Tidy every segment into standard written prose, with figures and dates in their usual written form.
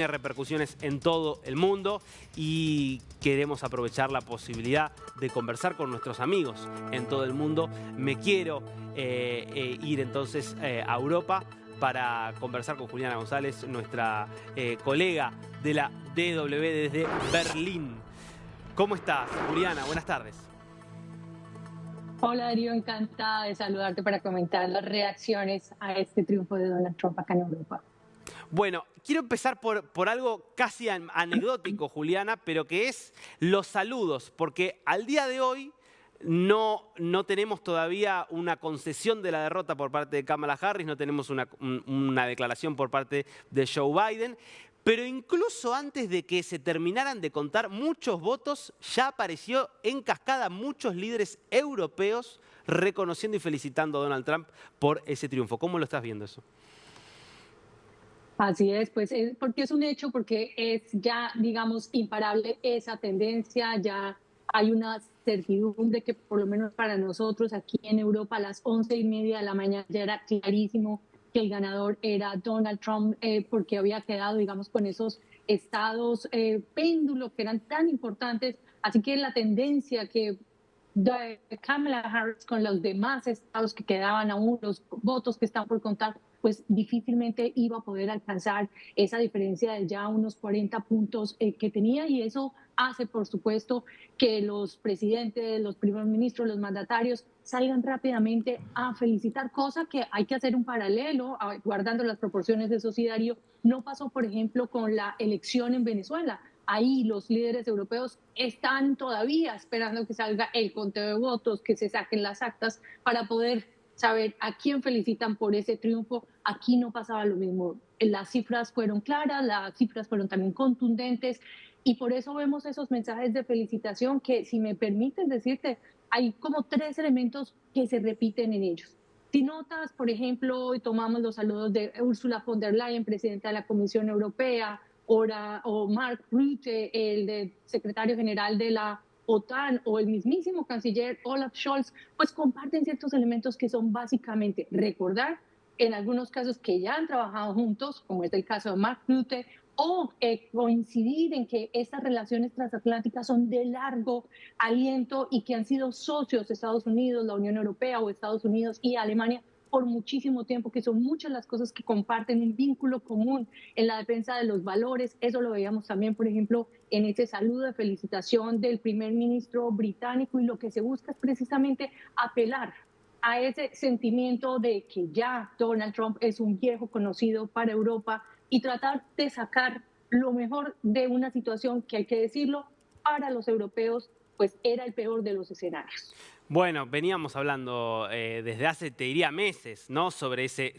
Tiene repercusiones en todo el mundo y queremos aprovechar la posibilidad de conversar con nuestros amigos en todo el mundo. Me quiero ir entonces a Europa para conversar con Juliana González, nuestra colega de la DW desde Berlín. ¿Cómo estás, Juliana? Buenas tardes. Hola Darío, encantada de saludarte para comentar las reacciones a este triunfo de Donald Trump acá en Europa. Bueno, quiero empezar por algo casi anecdótico, Juliana, pero que es los saludos, porque al día de hoy no tenemos todavía una concesión de la derrota por parte de Kamala Harris, no tenemos una declaración por parte de Joe Biden, pero incluso antes de que se terminaran de contar muchos votos, ya apareció en cascada muchos líderes europeos reconociendo y felicitando a Donald Trump por ese triunfo. ¿Cómo lo estás viendo eso? Así es, pues porque es un hecho, porque es ya, digamos, imparable esa tendencia, ya hay una certidumbre que por lo menos para nosotros aquí en Europa a las 11:30 de la mañana ya era clarísimo que el ganador era Donald Trump, porque había quedado, digamos, con esos estados péndulos que eran tan importantes. Así que la tendencia que de Kamala Harris con los demás estados que quedaban aún, los votos que están por contar, pues difícilmente iba a poder alcanzar esa diferencia de ya unos 40 puntos que tenía, y eso hace, por supuesto, que los presidentes, los primeros ministros, los mandatarios salgan rápidamente a felicitar, cosa que hay que hacer un paralelo, guardando las proporciones de societario. No pasó, por ejemplo, con la elección en Venezuela. Ahí los líderes europeos están todavía esperando que salga el conteo de votos, que se saquen las actas para poder saber a quién felicitan por ese triunfo. Aquí no pasaba lo mismo. Las cifras fueron claras, las cifras fueron también contundentes, y por eso vemos esos mensajes de felicitación que, si me permites decirte, hay como tres elementos que se repiten en ellos. Si notas, por ejemplo, hoy tomamos los saludos de Ursula von der Leyen, presidenta de la Comisión Europea, o Mark Rutte, el secretario general de la OTAN, o el mismísimo canciller Olaf Scholz, pues comparten ciertos elementos que son básicamente recordar, en algunos casos que ya han trabajado juntos, como es el caso de Mark Rutte, o coincidir en que estas relaciones transatlánticas son de largo aliento y que han sido socios Estados Unidos, la Unión Europea, o Estados Unidos y Alemania por muchísimo tiempo, que son muchas las cosas que comparten, un vínculo común en la defensa de los valores. Eso lo veíamos también, por ejemplo, en ese saludo de felicitación del primer ministro británico, y lo que se busca es precisamente apelar a ese sentimiento de que ya Donald Trump es un viejo conocido para Europa, y tratar de sacar lo mejor de una situación que, hay que decirlo, para los europeos pues era el peor de los escenarios. Bueno, veníamos hablando desde hace, te diría, meses, ¿no? Sobre ese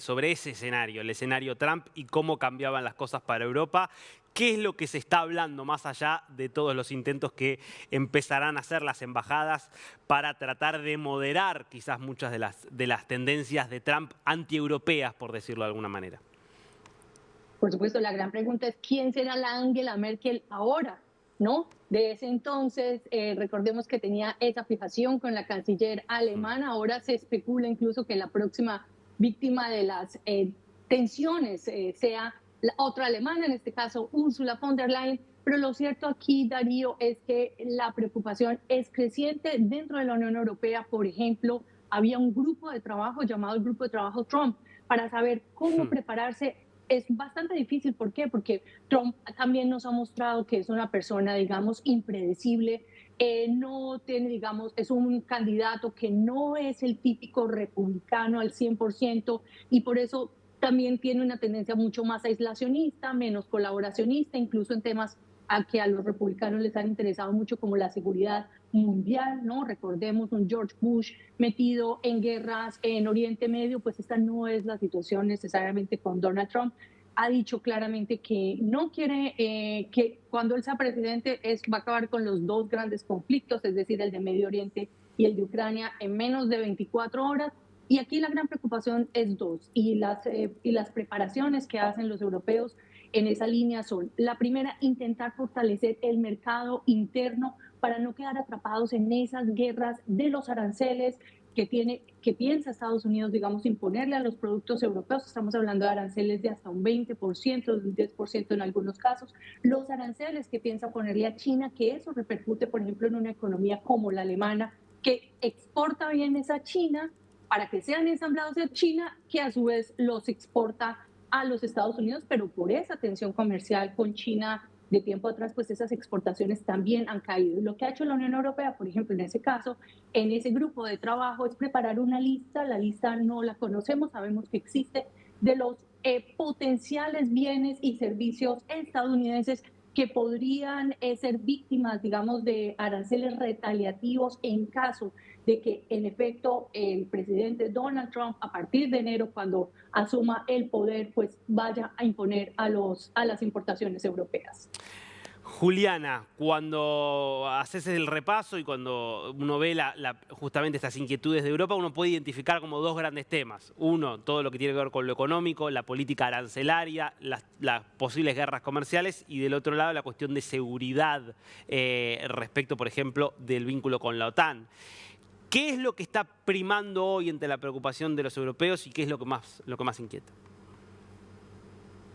escenario, el escenario Trump, y cómo cambiaban las cosas para Europa. ¿Qué es lo que se está hablando más allá de todos los intentos que empezarán a hacer las embajadas para tratar de moderar quizás muchas de las tendencias de Trump antieuropeas, por decirlo de alguna manera? Por supuesto, la gran pregunta es quién será la Angela Merkel ahora, ¿no? De ese entonces, recordemos que tenía esa fijación con la canciller alemana. Ahora se especula incluso que la próxima víctima de las tensiones sea la otra alemana, en este caso Ursula von der Leyen. Pero lo cierto aquí, Darío, es que la preocupación es creciente dentro de la Unión Europea. Por ejemplo, había un grupo de trabajo llamado el Grupo de Trabajo Trump para saber cómo prepararse. Es bastante difícil. ¿Por qué? Porque Trump también nos ha mostrado que es una persona, digamos, impredecible. No tiene, digamos, es un candidato que no es el típico republicano al 100%, y por eso también tiene una tendencia mucho más aislacionista, menos colaboracionista, incluso en temas a que a los republicanos les han interesado mucho, como la seguridad mundial, ¿no? Recordemos un George Bush metido en guerras en Oriente Medio. Pues esta no es la situación necesariamente con Donald Trump. Ha dicho claramente que no quiere que cuando él sea presidente va a acabar con los dos grandes conflictos, es decir, el de Medio Oriente y el de Ucrania, en menos de 24 horas. Y aquí la gran preocupación es dos, y las preparaciones que hacen los europeos en esa línea son: la primera, intentar fortalecer el mercado interno para no quedar atrapados en esas guerras de los aranceles, que piensa Estados Unidos, digamos, imponerle a los productos europeos. Estamos hablando de aranceles de hasta un 20%, un 10% en algunos casos. Los aranceles que piensa ponerle a China, que eso repercute, por ejemplo, en una economía como la alemana, que exporta bienes a China para que sean ensamblados en China, que a su vez los exporta a los Estados Unidos, pero por esa tensión comercial con China de tiempo atrás, pues esas exportaciones también han caído. Lo que ha hecho la Unión Europea, por ejemplo, en ese caso, en ese grupo de trabajo, es preparar una lista. La lista no la conocemos, sabemos que existe, de los potenciales bienes y servicios estadounidenses que podrían ser víctimas, digamos, de aranceles retaliativos en caso de que, en efecto, el presidente Donald Trump, a partir de enero, cuando asuma el poder, pues vaya a imponer a las importaciones europeas. Juliana, cuando haces el repaso y cuando uno ve justamente estas inquietudes de Europa, uno puede identificar como dos grandes temas. Uno, todo lo que tiene que ver con lo económico, la política arancelaria, las posibles guerras comerciales, y del otro lado la cuestión de seguridad respecto, por ejemplo, del vínculo con la OTAN. ¿Qué es lo que está primando hoy entre la preocupación de los europeos y qué es lo que más inquieta?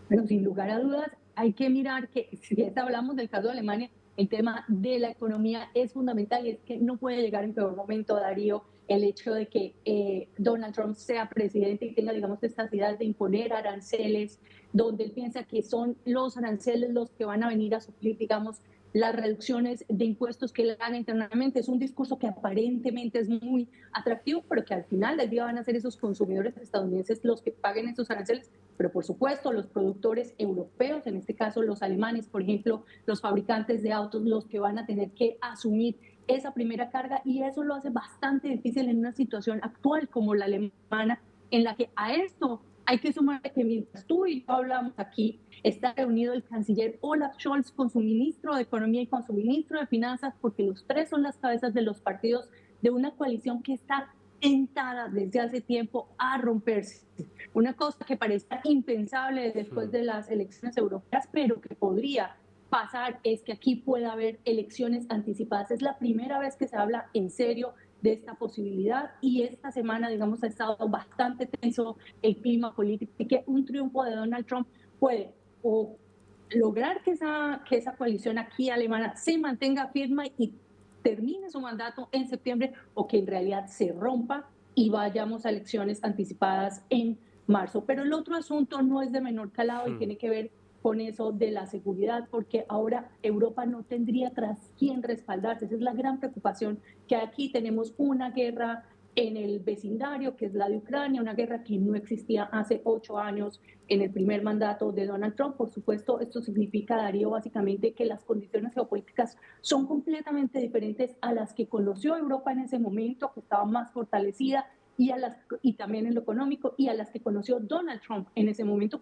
Pero sin lugar a dudas, hay que mirar que, si hablamos del caso de Alemania, el tema de la economía es fundamental y es que no puede llegar en peor momento, Darío, el hecho de que Donald Trump sea presidente y tenga, digamos, esta idea de imponer aranceles, donde él piensa que son los aranceles los que van a venir a suplir, digamos, las reducciones de impuestos que le dan internamente. Es un discurso que aparentemente es muy atractivo, pero que al final del día van a ser esos consumidores estadounidenses los que paguen esos aranceles, pero por supuesto los productores europeos, en este caso los alemanes, por ejemplo, los fabricantes de autos, los que van a tener que asumir esa primera carga, y eso lo hace bastante difícil en una situación actual como la alemana, en la que a esto hay que sumar que mientras tú y yo hablamos aquí, está reunido el canciller Olaf Scholz con su ministro de Economía y con su ministro de Finanzas, porque los tres son las cabezas de los partidos de una coalición que está tentada desde hace tiempo a romperse. Una cosa que parece impensable después de las elecciones europeas, pero que podría pasar, es que aquí pueda haber elecciones anticipadas. Es la primera vez que se habla en serio de esta posibilidad, y esta semana, digamos, ha estado bastante tenso el clima político, y que un triunfo de Donald Trump puede o lograr que esa coalición aquí alemana se mantenga firme y termine su mandato en septiembre, o que en realidad se rompa y vayamos a elecciones anticipadas en marzo. Pero el otro asunto no es de menor calado y tiene que ver con eso de la seguridad, porque ahora Europa no tendría tras quién respaldarse. Esa es la gran preocupación, que aquí tenemos una guerra en el vecindario, que es la de Ucrania, una guerra que no existía hace 8 años en el primer mandato de Donald Trump. Por supuesto, esto significa, Darío, básicamente que las condiciones geopolíticas son completamente diferentes a las que conoció Europa en ese momento, que estaba más fortalecida, y también en lo económico, y a las que conoció Donald Trump en ese momento,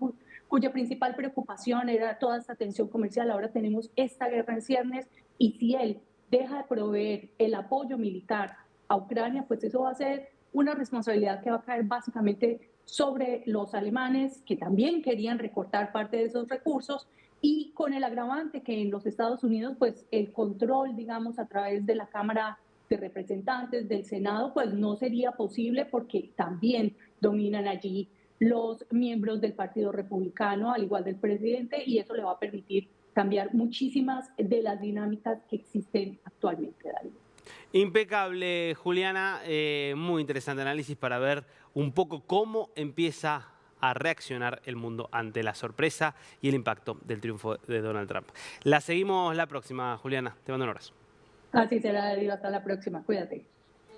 cuya principal preocupación era toda esta tensión comercial. Ahora tenemos esta guerra en ciernes, y si él deja de proveer el apoyo militar a Ucrania, pues eso va a ser una responsabilidad que va a caer básicamente sobre los alemanes, que también querían recortar parte de esos recursos, y con el agravante que en los Estados Unidos, pues el control, digamos, a través de la Cámara de Representantes, del Senado, pues no sería posible, porque también dominan allí los miembros del Partido Republicano, al igual del presidente, y eso le va a permitir cambiar muchísimas de las dinámicas que existen actualmente, Darío. Impecable, Juliana. Muy interesante análisis para ver un poco cómo empieza a reaccionar el mundo ante la sorpresa y el impacto del triunfo de Donald Trump. La seguimos la próxima, Juliana. Te mando un abrazo. Así será, Darío. Hasta la próxima. Cuídate.